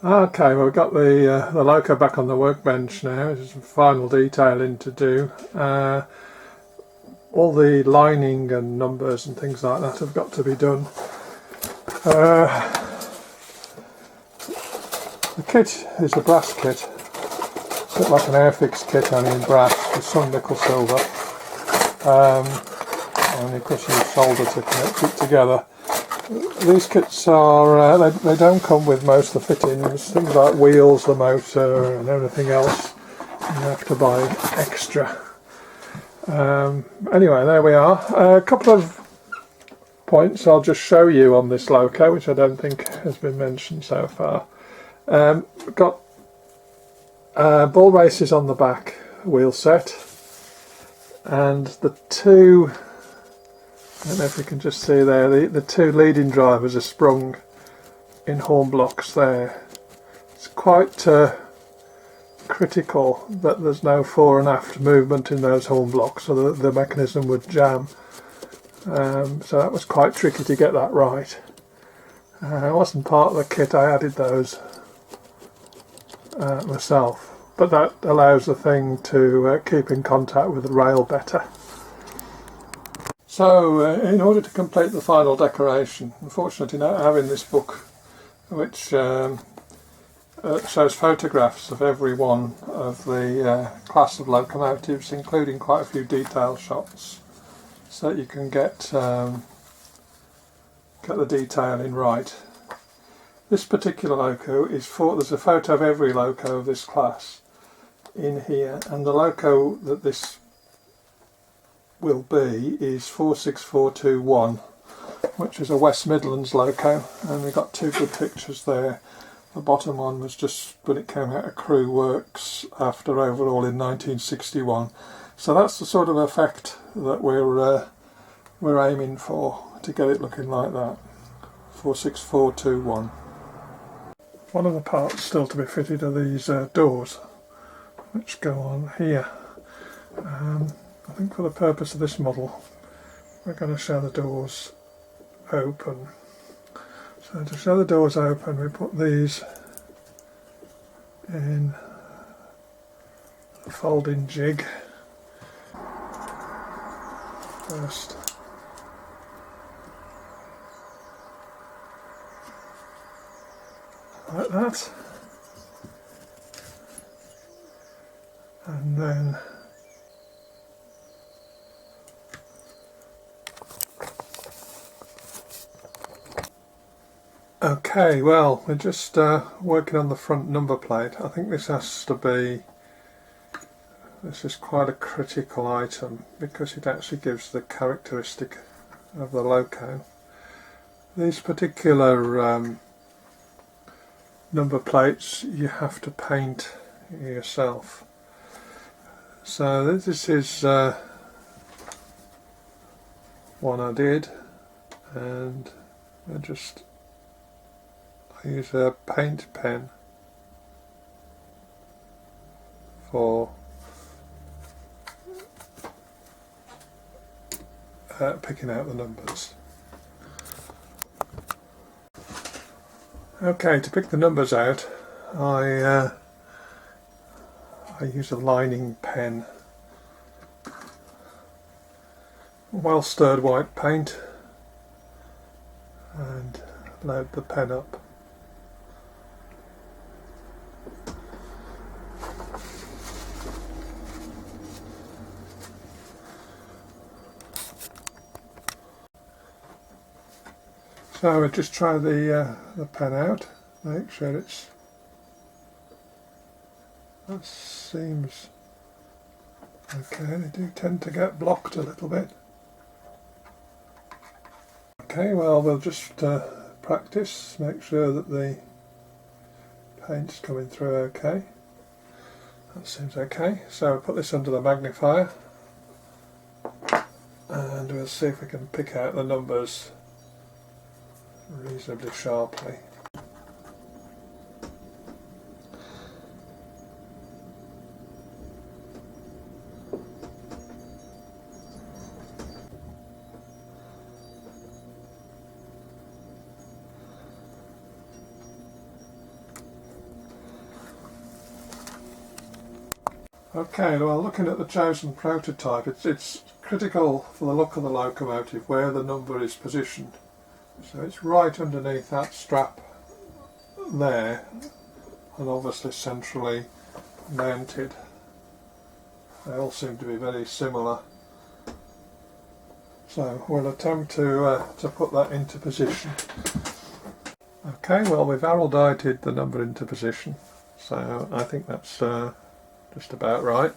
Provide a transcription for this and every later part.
Okay, well, we've got the loco back on the workbench now. There's some final detailing to do. All the lining and numbers and things like that have got to be done. The kit is a brass kit. It's a bit like an Airfix kit, only in brass with some nickel silver. And of course you use solder to connect it together. These kits are, they don't come with most of the fittings, things like wheels, the motor and everything else. You have to buy extra. Anyway, there we are. A couple of points I'll just show you on this loco, which I don't think has been mentioned so far. We've got ball races on the back wheel set, and the two, I don't know if you can just see there, the two leading drivers are sprung in horn blocks there. It's quite critical that there's no fore and aft movement in those horn blocks, so the mechanism would jam. So that was quite tricky to get that right. It wasn't part of the kit, I added those myself, but that allows the thing to keep in contact with the rail better. So in order to complete the final decoration, unfortunately not having this book which shows photographs of every one of the class of locomotives, including quite a few detail shots, so that you can get the detailing right. This particular loco is there's a photo of every loco of this class in here, and the loco that this will be is 46421, which is a West Midlands loco, and we've got two good pictures there. The bottom one was just when it came out of Crew Works after overhaul in 1961. So that's the sort of effect that we're aiming for, to get it looking like that. 46421. One of the parts still to be fitted are these doors, which go on here. I think for the purpose of this model, we're going to show the doors open. So to show the doors open, we put these in a folding jig first. Like that. And then okay, well, we're just working on the front number plate. I think this has to be, this is quite a critical item because it actually gives the characteristic of the loco. These particular number plates you have to paint yourself. So this is one I did, and I use a paint pen for picking out the numbers. Okay, to pick the numbers out, I use a lining pen, well stirred white paint, and load the pen up. So I just try the pen out, make sure that seems okay. They do tend to get blocked a little bit. Okay, well, we'll just practice, make sure that the paint's coming through okay. That seems okay. So we'll put this under the magnifier and we'll see if we can pick out the numbers reasonably sharply. Okay, well, looking at the chosen prototype, it's critical for the look of the locomotive where the number is positioned. So it's right underneath that strap there, and obviously centrally mounted. They all seem to be very similar. So we'll attempt to put that into position. Okay, well, we've araldited the number into position, so I think that's just about right.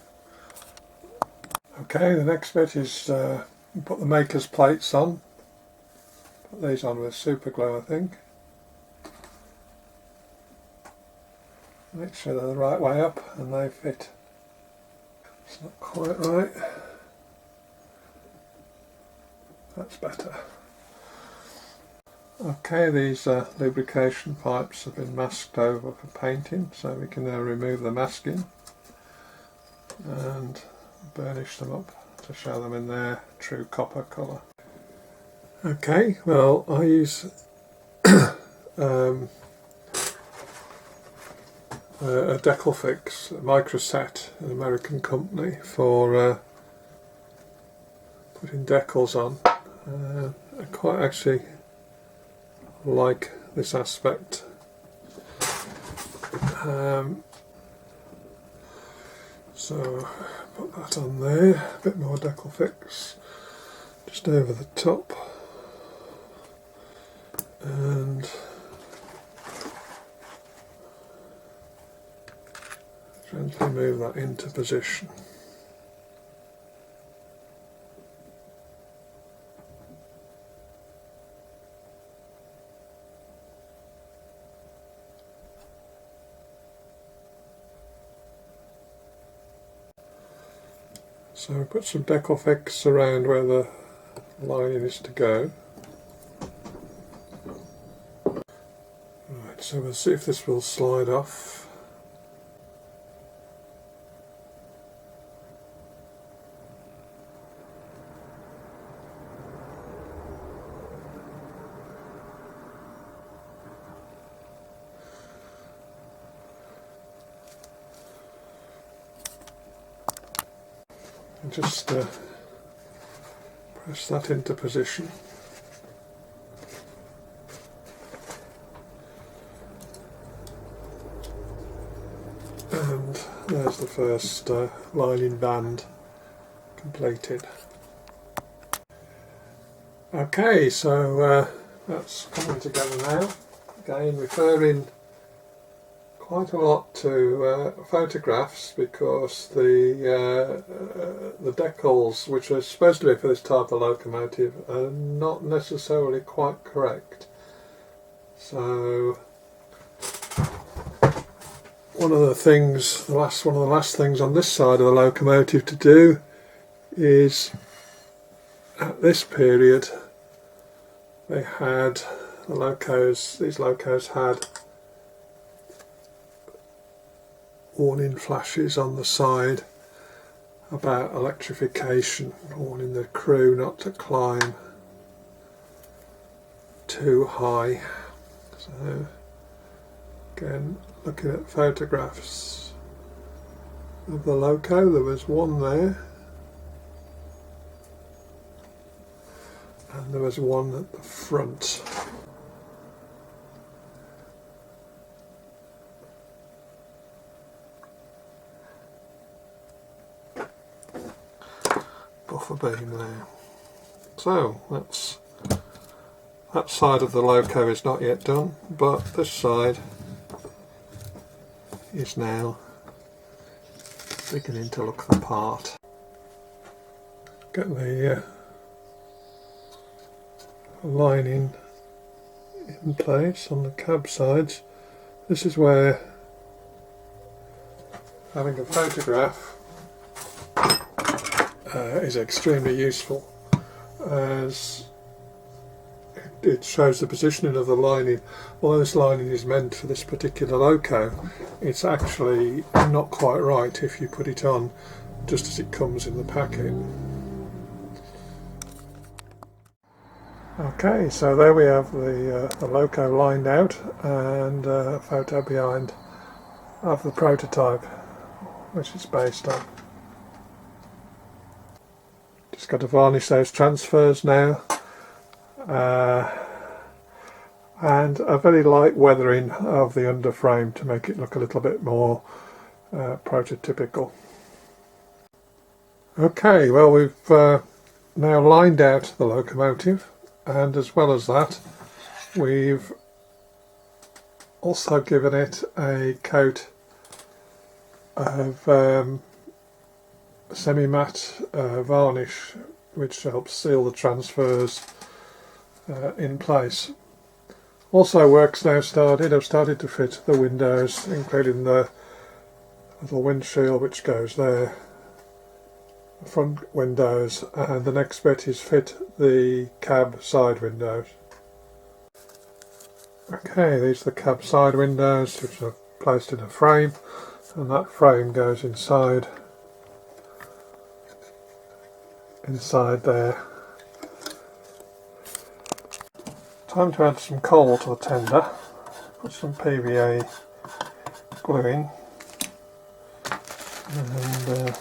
Okay, the next bit is put the maker's plates on. Put these on with super glue, I think. Make sure they're the right way up and they fit. It's not quite right. That's better. Okay, these lubrication pipes have been masked over for painting, so we can now remove the masking and burnish them up to show them in their true copper colour. Okay, well, I use a Decalfix, a Microset, an American company, for putting decals on. I quite actually like this aspect. So put that on there, a bit more Decalfix just over the top, and gently move that into position. So we put some Decalfix around where the lining is to go. Right, so we'll see if this will slide off. And just press that into position. And there's the first lining band completed. Okay, so that's coming together now. Again, referring quite a lot to photographs, because the decals, which are supposed to be for this type of locomotive, are not necessarily quite correct. So one of the last things on this side of the locomotive to do is, at this period, they had these locos had warning flashes on the side about electrification, warning the crew not to climb too high. So again, looking at photographs of the loco, there was one there, and there was one at the front. Buffer beam there. So that side of the loco is not yet done, but this side is now beginning to look the part. Get the lining in place on the cab sides. This is where having a photograph is extremely useful, as it shows the positioning of the lining. Although this lining is meant for this particular loco, it's actually not quite right if you put it on just as it comes in the packet. Okay, so there we have the loco lined out, and a photo behind of the prototype. which it's based on. Just got to varnish those transfers now, and a very light weathering of the underframe to make it look a little bit more prototypical. Okay, well, we've now lined out the locomotive, and as well as that we've also given it a coat of semi-matte varnish, which helps seal the transfers in place. Also, work's now started. I've started to fit the windows, including the little windshield which goes there, the front windows, and the next bit is fit the cab side windows. Okay, these are the cab side windows, which are placed in a frame, and that frame goes inside there. Time to add some coal to the tender. Put some PVA glue in, and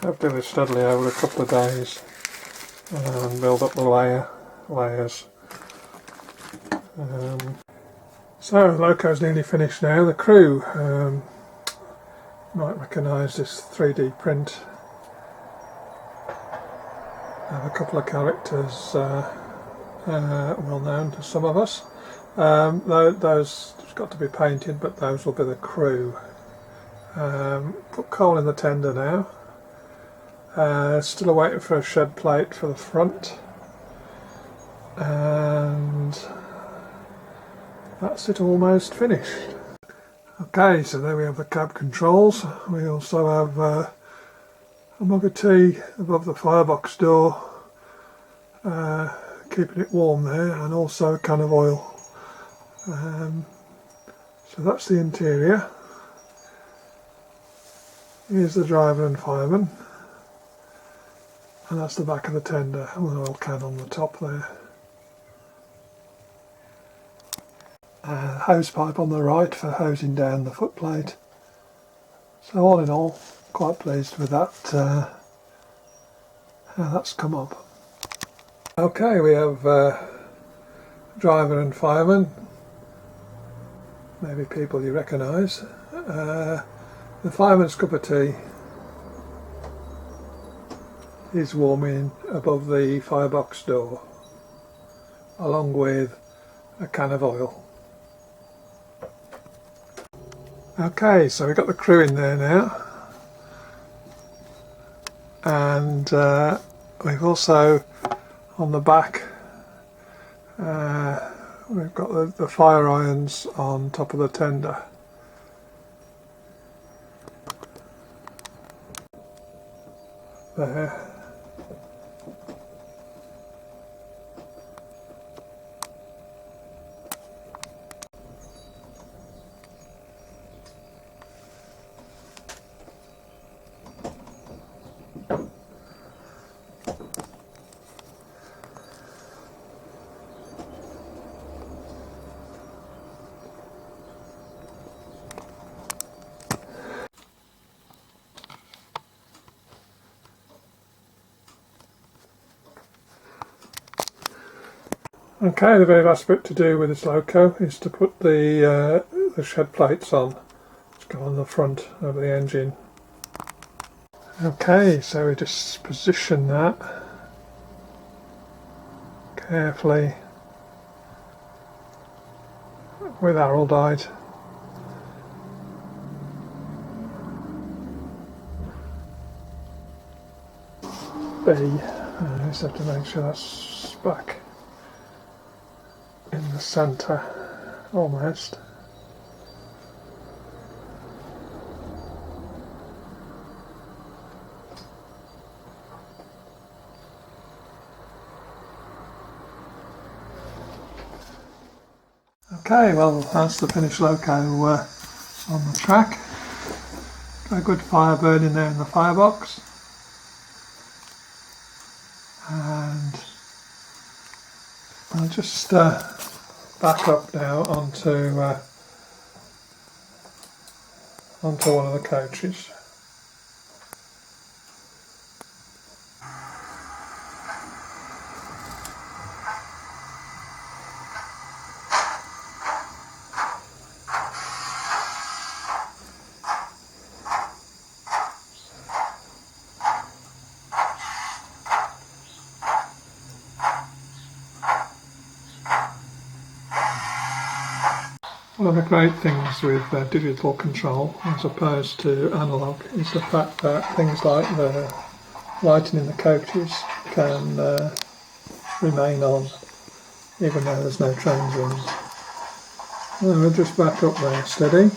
I've done this steadily over a couple of days and build up the layers. So loco's nearly finished now. The crew might recognise this 3D print. A couple of characters well known to some of us. Those have got to be painted, but those will be the crew. Put coal in the tender now. Still waiting for a shed plate for the front, and that's it, almost finished. Okay, so there we have the cab controls. We also have a mug of tea above the firebox door, keeping it warm there, and also a can of oil. So that's the interior. Here's the driver and fireman. And that's the back of the tender with an oil can on the top there. Hose pipe on the right for hosing down the footplate. So all in all, quite pleased with that, how that's come up. Okay, we have driver and fireman, maybe people you recognise. The fireman's cup of tea is warming above the firebox door, along with a can of oil. Okay, so we've got the crew in there now, and we've also on the back we've got the fire irons on top of the tender. There. Okay, the very last bit to do with this loco is to put the shed plates on, which go on the front of the engine. Okay, so we just position that carefully with araldite. I just have to make sure that's back in the centre almost. Okay, well, that's the finished loco on the track. Got a good fire burning there in the firebox. I'll just back up now onto one of the coaches. One of the great things with digital control as opposed to analogue is the fact that things like the lighting in the coaches can remain on even though there's no trains running. And we'll just back up there, steady.